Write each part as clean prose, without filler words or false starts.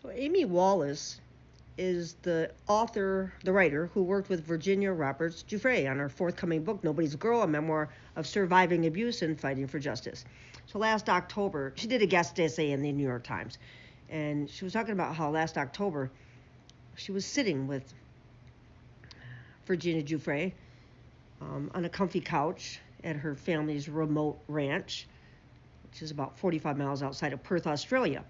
So Amy Wallace is the writer who worked with Virginia Roberts Giuffre on her forthcoming book, Nobody's Girl, a memoir of surviving abuse and fighting for justice. So last October, she did a guest essay in the New York Times, and she was talking about how last October she was sitting with Virginia Giuffre on a comfy couch at her family's remote ranch, which is about 45 miles outside of Perth, Australia.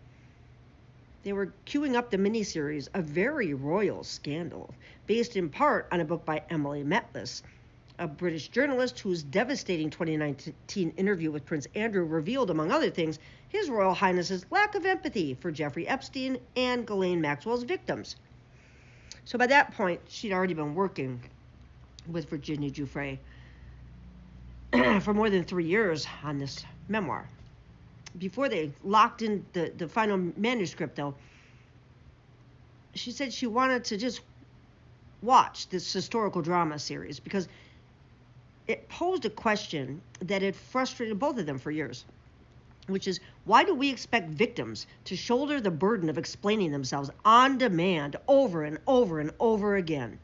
They were queuing up the miniseries A Very Royal Scandal, based in part on a book by Amy Wallace, a British journalist whose devastating 2019 interview with Prince Andrew revealed, among other things, His Royal Highness's lack of empathy for Jeffrey Epstein and Ghislaine Maxwell's victims. So by that point, she'd already been working with Virginia Giuffre for more than 3 years on this memoir. Before they locked in the final manuscript, though, she said she wanted to just watch this historical drama series because it posed a question that had frustrated both of them for years, which is, why do we expect victims to shoulder the burden of explaining themselves on demand over and over and over again?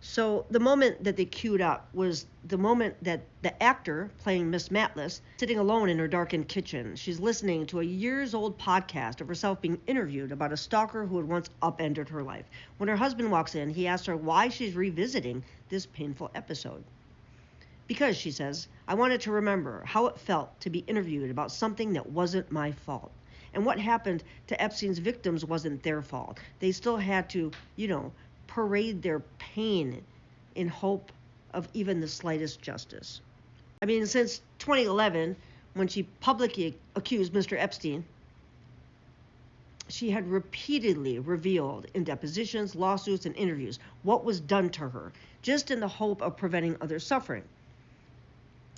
So the moment that they queued up was the moment that the actor playing Miss Matlas, sitting alone in her darkened kitchen. She's listening to a years-old podcast of herself being interviewed about a stalker who had once upended her life. When her husband walks in, he asks her why she's revisiting this painful episode. Because, she says, I wanted to remember how it felt to be interviewed about something that wasn't my fault. And what happened to Epstein's victims wasn't their fault. They still had to, parade their pain in hope of even the slightest justice. I mean, since 2011, when she publicly accused Mr. Epstein, she had repeatedly revealed in depositions, lawsuits, and interviews what was done to her, just in the hope of preventing other suffering.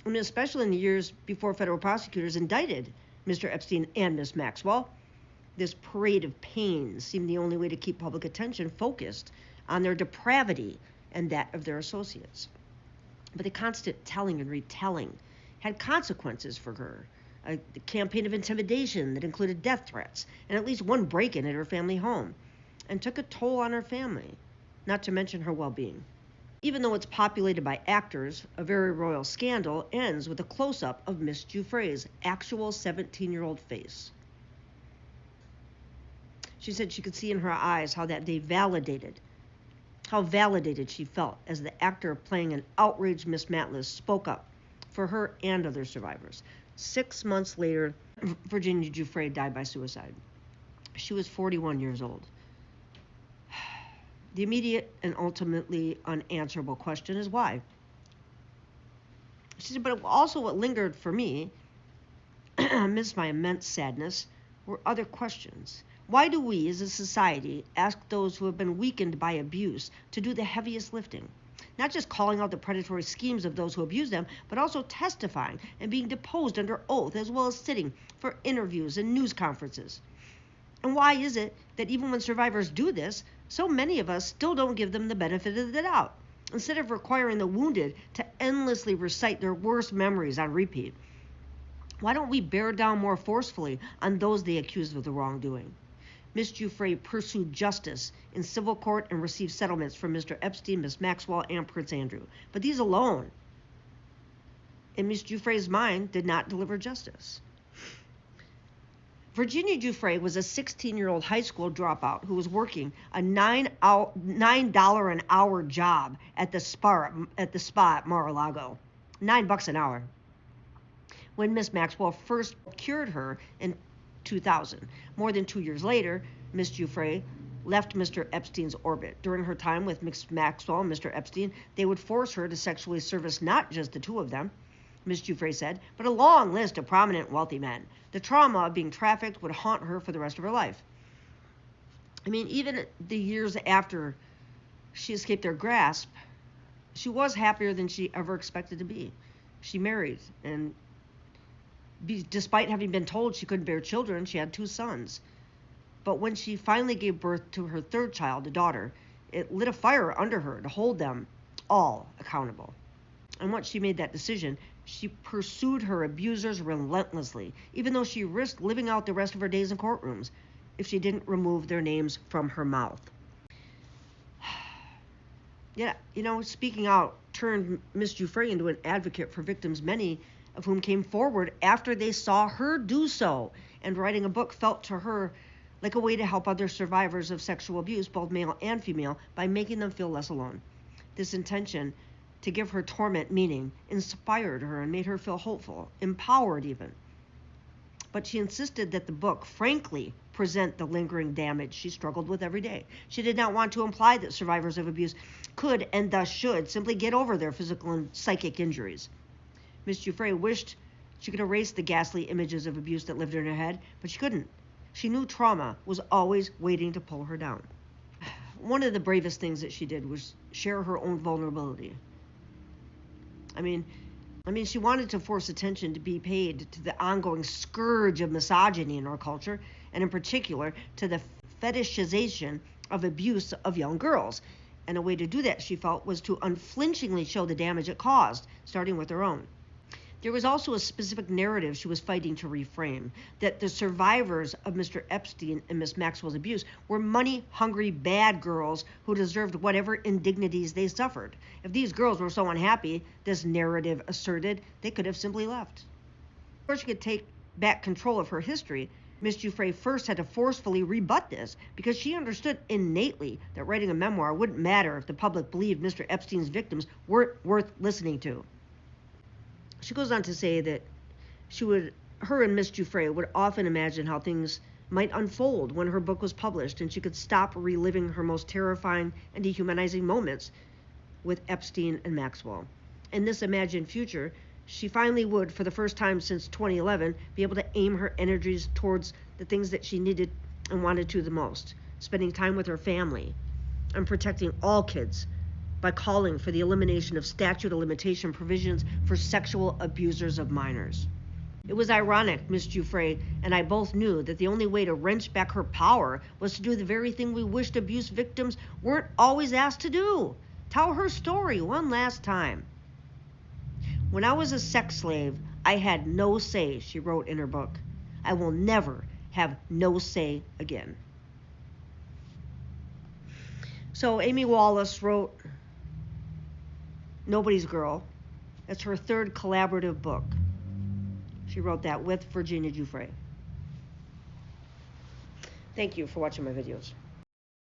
I mean, especially in the years before federal prosecutors indicted Mr. Epstein and Ms. Maxwell, this parade of pain seemed the only way to keep public attention focused on their depravity and that of their associates. But the constant telling and retelling had consequences for her. A campaign of intimidation that included death threats and at least one break-in at her family home, and took a toll on her family, not to mention her well-being. Even though it's populated by actors, A Very Royal Scandal ends with a close-up of Miss Giuffre's actual 17-year-old face. She said she could see in her eyes how that day how validated she felt as the actor playing an outraged Miss Matlas spoke up for her and other survivors. 6 months later, Virginia Giuffre died by suicide. She was 41 years old. The immediate and ultimately unanswerable question is why? She said, but also what lingered for me, amidst my immense sadness, were other questions. Why do we, as a society, ask those who have been weakened by abuse to do the heaviest lifting? Not just calling out the predatory schemes of those who abuse them, but also testifying and being deposed under oath, as well as sitting for interviews and news conferences. And why is it that even when survivors do this, so many of us still don't give them the benefit of the doubt, instead of requiring the wounded to endlessly recite their worst memories on repeat? Why don't we bear down more forcefully on those they accuse of the wrongdoing? Ms. Giuffre pursued justice in civil court and received settlements from Mr. Epstein, Ms. Maxwell, and Prince Andrew. But these alone, in Ms. Giuffre's mind, did not deliver justice. Virginia Giuffre was a 16-year-old high school dropout who was working a $9 an hour job at the spa at Mar-a-Lago. $9 an hour. When Ms. Maxwell first cured her in 2000. More than 2 years later, Ms. Giuffre left Mr. Epstein's orbit. During her time with Ms. Maxwell and Mr. Epstein, they would force her to sexually service not just the two of them, Ms. Giuffre said, but a long list of prominent wealthy men. The trauma of being trafficked would haunt her for the rest of her life. I mean, even the years after she escaped their grasp, she was happier than she ever expected to be. She married, and despite having been told she couldn't bear children, she had 2 sons. But when she finally gave birth to her 3rd child, a daughter, it lit a fire under her to hold them all accountable. And once she made that decision, she pursued her abusers relentlessly, even though she risked living out the rest of her days in courtrooms. if she didn't remove their names from her mouth. Yeah, speaking out turned Miss Giuffre into an advocate for victims, many of whom came forward after they saw her do so. And writing a book felt to her like a way to help other survivors of sexual abuse, both male and female, by making them feel less alone. This intention to give her torment meaning inspired her and made her feel hopeful, empowered even. But she insisted that the book, frankly, present the lingering damage she struggled with every day. She did not want to imply that survivors of abuse could, and thus should, simply get over their physical and psychic injuries. Miss Giuffre wished she could erase the ghastly images of abuse that lived in her head, but she couldn't. She knew trauma was always waiting to pull her down. One of the bravest things that she did was share her own vulnerability. I mean, she wanted to force attention to be paid to the ongoing scourge of misogyny in our culture, and in particular to the fetishization of abuse of young girls. And a way to do that, she felt, was to unflinchingly show the damage it caused, starting with her own. There was also a specific narrative she was fighting to reframe, that the survivors of Mr. Epstein and Miss Maxwell's abuse were money-hungry bad girls who deserved whatever indignities they suffered. If these girls were so unhappy, this narrative asserted, they could have simply left. Before she could take back control of her history, Miss Giuffre first had to forcefully rebut this, because she understood innately that writing a memoir wouldn't matter if the public believed Mr. Epstein's victims weren't worth listening to. She goes on to say that her and Miss Giuffre would often imagine how things might unfold when her book was published, and she could stop reliving her most terrifying and dehumanizing moments with Epstein and Maxwell. In this imagined future, she finally would, for the first time since 2011, be able to aim her energies towards the things that she needed and wanted to the most, spending time with her family and protecting all kids by calling for the elimination of statute of limitation provisions for sexual abusers of minors. It was ironic, Miss Giuffre and I both knew that the only way to wrench back her power was to do the very thing we wished abuse victims weren't always asked to do: tell her story one last time. When I was a sex slave, I had no say, she wrote in her book. I will never have no say again. So Amy Wallace wrote Nobody's Girl. That's her third collaborative book. She wrote that with Virginia Giuffre. Thank you for watching my videos.